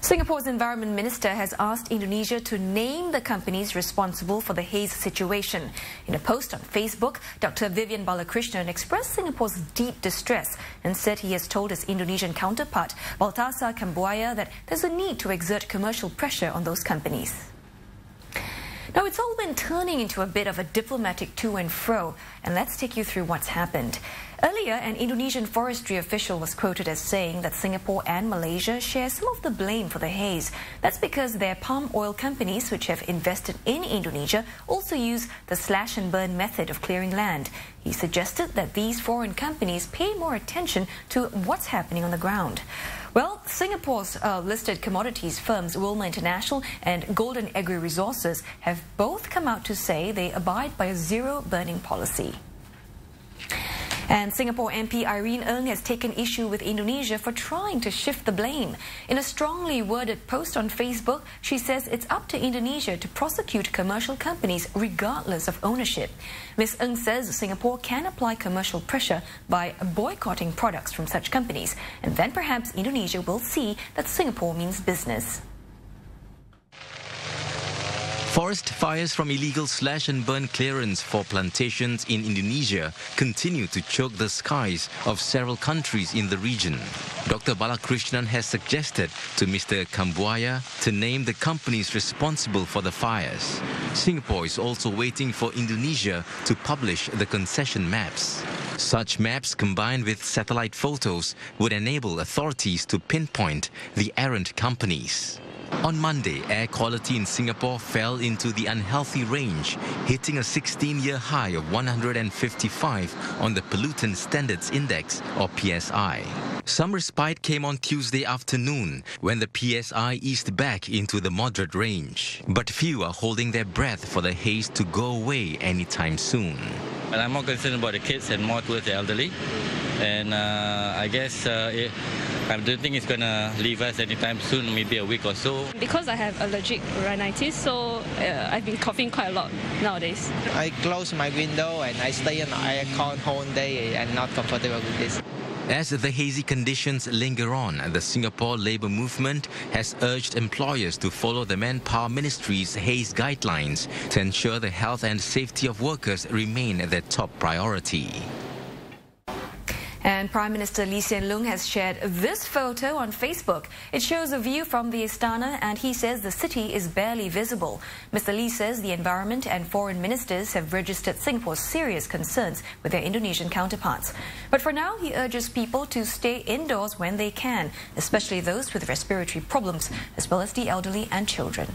Singapore's Environment Minister has asked Indonesia to name the companies responsible for the haze situation. In a post on Facebook, Dr. Vivian Balakrishnan expressed Singapore's deep distress and said he has told his Indonesian counterpart, Baltasar Kambuaya, that there's a need to exert commercial pressure on those companies. Now, it's all been turning into a bit of a diplomatic to and fro, and let's take you through what's happened. Earlier, an Indonesian forestry official was quoted as saying that Singapore and Malaysia share some of the blame for the haze. That's because their palm oil companies, which have invested in Indonesia, also use the slash and burn method of clearing land. He suggested that these foreign companies pay more attention to what's happening on the ground. Well, Singapore's listed commodities firms Wilmer International and Golden Agri Resources have both come out to say they abide by a zero burning policy. And Singapore MP Irene Ng has taken issue with Indonesia for trying to shift the blame. In a strongly worded post on Facebook, she says it's up to Indonesia to prosecute commercial companies regardless of ownership. Ms. Ng says Singapore can apply commercial pressure by boycotting products from such companies, and then perhaps Indonesia will see that Singapore means business. Forest fires from illegal slash and burn clearance for plantations in Indonesia continue to choke the skies of several countries in the region. Dr. Balakrishnan has suggested to Mr. Kambuaya to name the companies responsible for the fires. Singapore is also waiting for Indonesia to publish the concession maps. Such maps combined with satellite photos would enable authorities to pinpoint the errant companies. On Monday, air quality in Singapore fell into the unhealthy range, hitting a 16-year high of 155 on the Pollutant Standards Index, or PSI. Some respite came on Tuesday afternoon when the PSI eased back into the moderate range. But few are holding their breath for the haze to go away anytime soon. And I'm more concerned about the kids and more towards the elderly. And I guess I don't think it's going to leave us anytime soon, maybe a week or so. Because I have allergic rhinitis, so I've been coughing quite a lot nowadays. I close my window and I stay in the aircon whole day and not comfortable with this. As the hazy conditions linger on, the Singapore Labour Movement has urged employers to follow the Manpower Ministry's haze guidelines to ensure the health and safety of workers remain their top priority. And Prime Minister Lee Hsien Loong has shared this photo on Facebook. It shows a view from the Istana, and he says the city is barely visible. Mr. Lee says the environment and foreign ministers have registered Singapore's serious concerns with their Indonesian counterparts. But for now, he urges people to stay indoors when they can, especially those with respiratory problems, as well as the elderly and children.